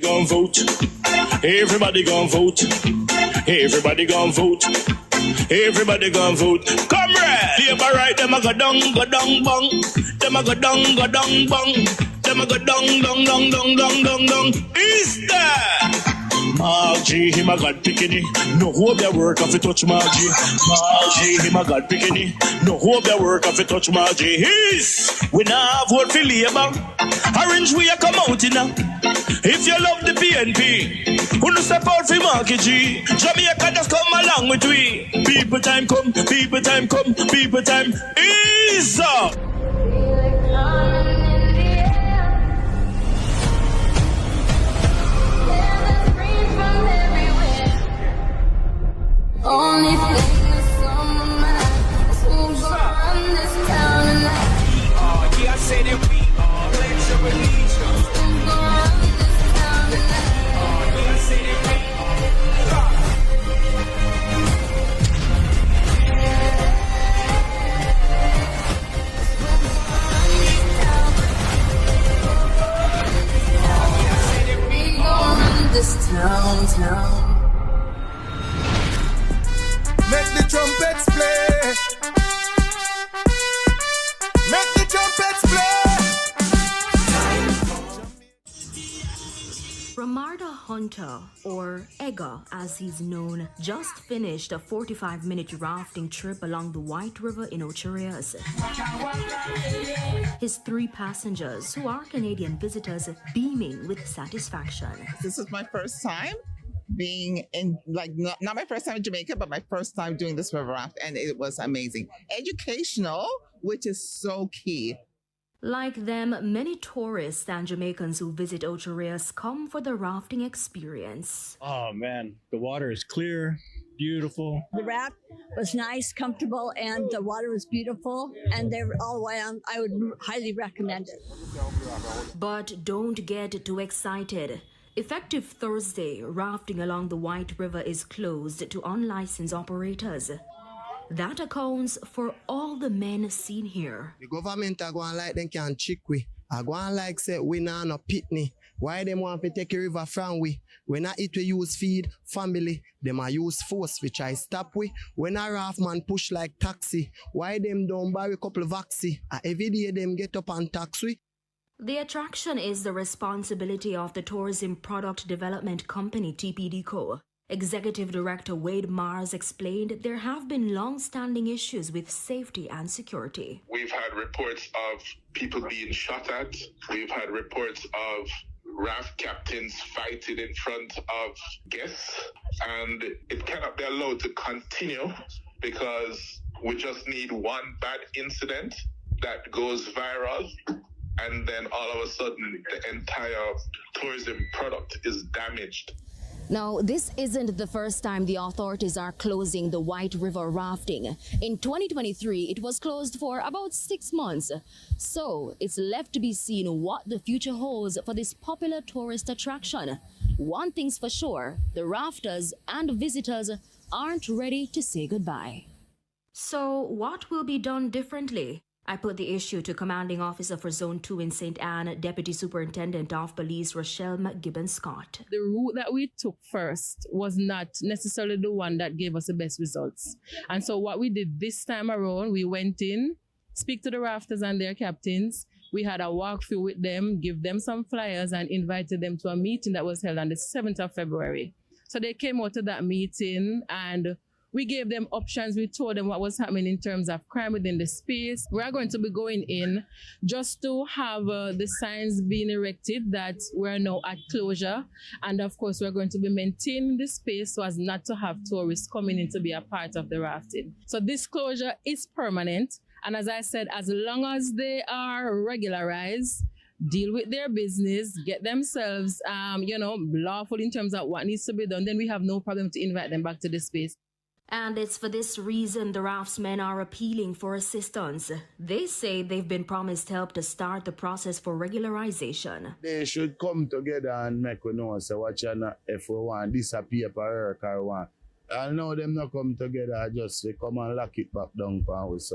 Gon' vote. Everybody gon' vote. Everybody gon' vote. Everybody gon' vote. Comrade! Labor right, them a go down, bong. Them a go down, bong. Them a go down. Is that? Margie, him a God picking. No hope their work if you touch Margie. Margie, him a God picking. No hope their work if you touch Margie. We now vote for Labour. Orange we a come out in now. If you love the PNP, who no step out for Marky G. Jamaica just come along with we. People time come, people time come, people time is up. Only thing that's on my mind is who's gonna run this town tonight. Yeah, I said that we are pledge of allegiance. Who's gonna run this town tonight? Yeah, I said that we gonna run this town. Make the trumpets play. Make the trumpets play. Ramarda Hunter, or Ega as he's known, just finished a 45-minute rafting trip along the White River in Ocherias. His 3 passengers, who are Canadian visitors, beaming with satisfaction. This is my first time being in, like, not my first time in Jamaica, but my first time doing this river raft, and it was amazing. Educational, which is so key. Like them, many tourists and Jamaicans who visit Ocherias come for the rafting experience. Oh man, the water is clear, beautiful. The raft was nice, comfortable, and the water was beautiful, and they were all the way on. I would highly recommend it. But don't get too excited. Effective Thursday, rafting along the White River is closed to unlicensed operators. That accounts for all the men seen here. The government are going like they can chick we. I go on like say we nah no pitney. Why them want to take a river from we? When I eat we use feed, family. Them a use force which I stop we. When a raft man push like taxi. Why them don't buy a couple vaccine? Every day them get up and tax we. The attraction is the responsibility of the Tourism Product Development Company, TPDCO. Executive Director Wade Mars explained there have been long-standing issues with safety and security. We've had reports of people being shot at. We've had reports of raft captains fighting in front of guests. And it cannot be allowed to continue because we just need one bad incident that goes viral. And then all of a sudden, the entire tourism product is damaged. Now, this isn't the first time the authorities are closing the White River rafting. In 2023, it was closed for about 6 months. So, it's left to be seen what the future holds for this popular tourist attraction. One thing's for sure, the rafters and visitors aren't ready to say goodbye. So, what will be done differently? I put the issue to Commanding Officer for Zone 2 in St. Anne, Deputy Superintendent of Police Rochelle McGibbon-Scott. The route that we took first was not necessarily the one that gave us the best results. And so what we did this time around, we went in, speak to the rafters and their captains. We had a walkthrough with them, give them some flyers and invited them to a meeting that was held on the 7th of February. So they came out to that meeting and we gave them options. We told them what was happening in terms of crime within the space. We are going to be going in just to have the signs being erected that we're now at closure. And of course, we're going to be maintaining the space so as not to have tourists coming in to be a part of the rafting. So this closure is permanent. And as I said, as long as they are regularized, deal with their business, get themselves, lawful in terms of what needs to be done, then we have no problem to invite them back to the space. And it's for this reason the raftsmen are appealing for assistance. They say they've been promised help to start the process for regularization. They should come together and make we know so what you not if we want disappear for work or want. I know them not come together, just they come and lock it back down for us.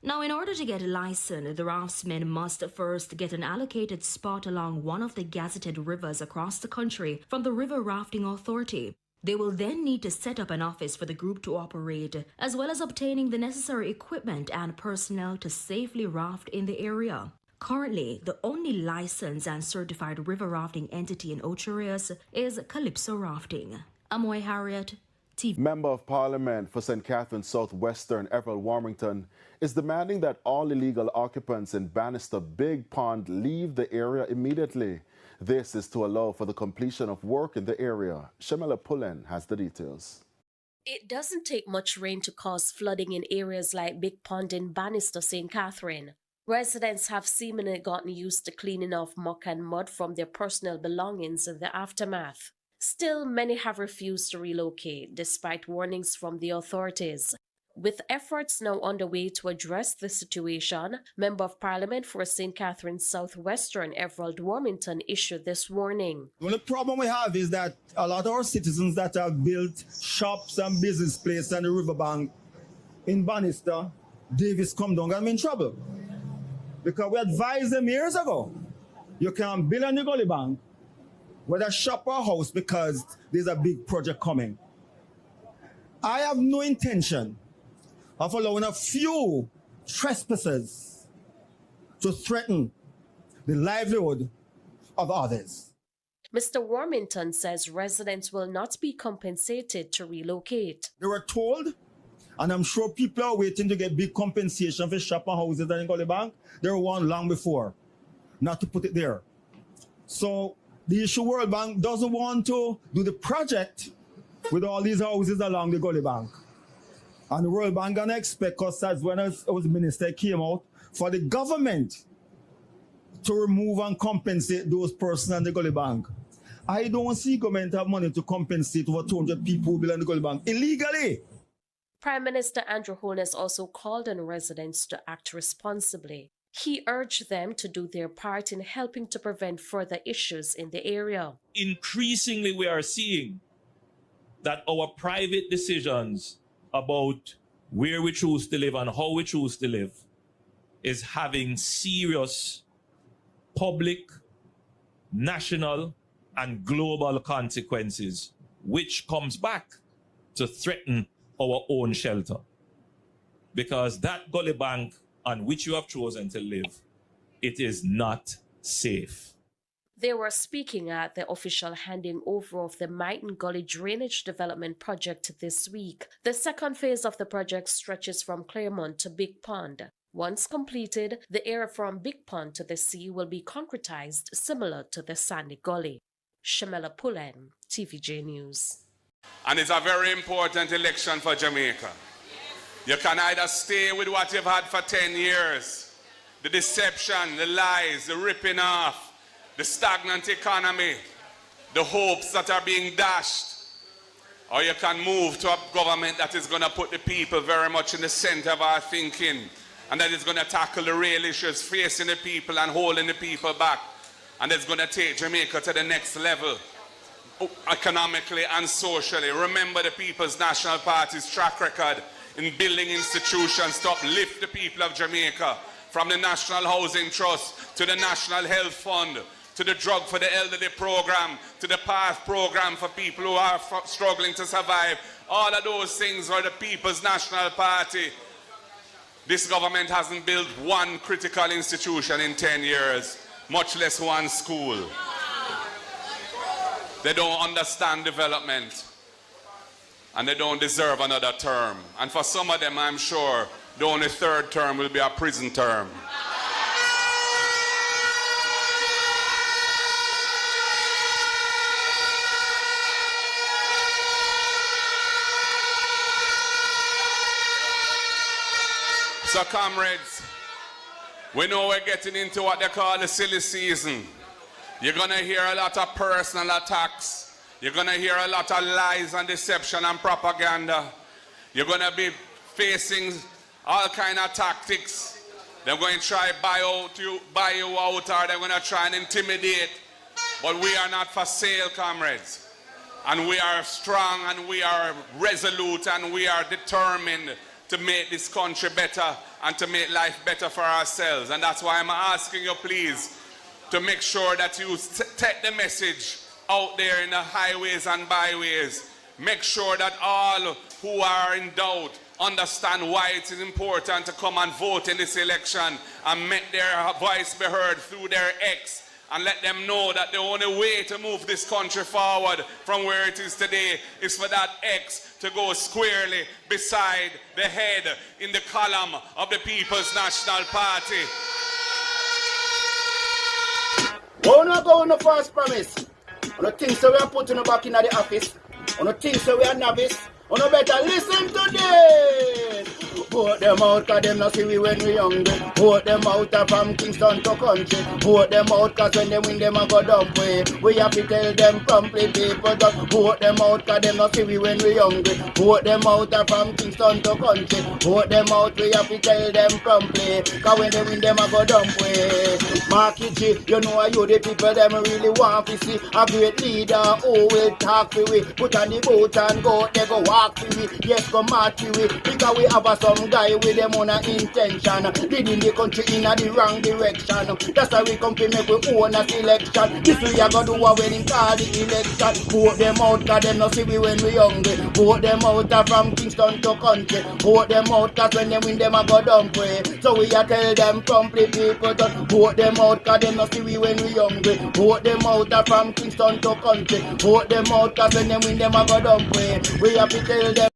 Now, in order to get a license, the raftsmen must first get an allocated spot along one of the gazetted rivers across the country from the River Rafting Authority. They will then need to set up an office for the group to operate, as well as obtaining the necessary equipment and personnel to safely raft in the area. Currently, the only licensed and certified river rafting entity in Ocho Rios is Calypso Rafting. Amoy Harriet, TV. Member of Parliament for St. Catharines Southwestern, Everett Warmington, is demanding that all illegal occupants in Bannister Big Pond leave the area immediately. This is to allow for the completion of work in the area. Shamela Pullen has the details. It doesn't take much rain to cause flooding in areas like Big Pond in Bannister, St. Catherine. Residents have seemingly gotten used to cleaning off muck and mud from their personal belongings in the aftermath. Still, many have refused to relocate, despite warnings from the authorities. With efforts now underway to address the situation, Member of Parliament for St. Catharines Southwestern, Everett Warmington, issued this warning. Well, the problem we have is that a lot of our citizens that have built shops and business places on the riverbank in Bannister, Davis come down and I'm in trouble. Because we advised them years ago, you can't build on the gully bank, whether shop or house, because there's a big project coming. I have no intention of allowing a few trespassers to threaten the livelihood of others. Mr. Warmington says residents will not be compensated to relocate. They were told, and I'm sure people are waiting to get big compensation for shop and houses in Gully Bank. They were warned long before not to put it there. So the issue World Bank doesn't want to do the project with all these houses along the Gully Bank. And the World Bank gonna expect us, as when I was minister came out, for the government to remove and compensate those persons on the Gully Bank. I don't see government have money to compensate over 200 people who build on the Gully Bank illegally. Prime Minister Andrew Holness also called on residents to act responsibly. He urged them to do their part in helping to prevent further issues in the area. Increasingly, we are seeing that our private decisions about where we choose to live and how we choose to live is having serious public, national, and global consequences, which comes back to threaten our own shelter. Because that gully bank on which you have chosen to live, it is not safe. They were speaking at the official handing over of the Mighton Gully Drainage Development Project this week. The second phase of the project stretches from Claremont to Big Pond. Once completed, the area from Big Pond to the sea will be concretized similar to the Sandy Gully. Shamela Pullen, TVJ News. And it's a very important election for Jamaica. You can either stay with what you've had for 10 years, the deception, the lies, the ripping off, the stagnant economy, the hopes that are being dashed, or you can move to a government that is going to put the people very much in the center of our thinking, and that is going to tackle the real issues facing the people and holding the people back, and that's going to take Jamaica to the next level, economically and socially. Remember the People's National Party's track record in building institutions to uplift the people of Jamaica, from the National Housing Trust to the National Health Fund, to the Drug for the Elderly program, to the PATH program for people who are struggling to survive. All of those things are the People's National Party. This government hasn't built one critical institution in 10 years, much less one school. They don't understand development, and they don't deserve another term. And for some of them, I'm sure, the only third term will be a prison term. So comrades, we know we're getting into what they call the silly season. You're gonna hear a lot of personal attacks. You're gonna hear a lot of lies and deception and propaganda. You're gonna be facing all kind of tactics. They're going to try buy you out, or they're gonna try and intimidate. But we are not for sale, comrades. And we are strong, and we are resolute, and we are determined to make this country better and to make life better for ourselves. And that's why I'm asking you, please, to make sure that you take the message out there in the highways and byways. Make sure that all who are in doubt understand why it is important to come and vote in this election and make their voice be heard through their X, and let them know that the only way to move this country forward from where it is today is for that X to go squarely beside the head in the column of the People's National Party. We're not going to first promise. On the things that we are putting back in the office, on the things that we are novice, on the better listen to this. Vote them out, cause them not see we when we hungry. Vote them out from Kingston to country. Vote them out, cause when they win them a go dump way. We have to tell them promptly, people, just vote them out, cause them not see we when we hungry. Vote them out from Kingston to country. Vote them out, we have to tell them promptly, cause when they win them a go dump way. Marky G, you know you the people them really want to see a great leader who will talk to we. Put on the boat and go, they go walk to we. Yes, go march to we, because we have some guy with them on a intention, leading the country in the wrong direction. That's why we come to make we own a selection. This we are gonna do when him call the election. Vote them out, cause them not see we when we hungry. Vote them out from Kingston to country. Vote them out, cause when they win them a go dump way. So we are tell them promptly, people, just vote them out, cause them not see we when we hungry. Vote them out from Kingston to country. Vote them out, cause when they win them a go dump way. We have to tell them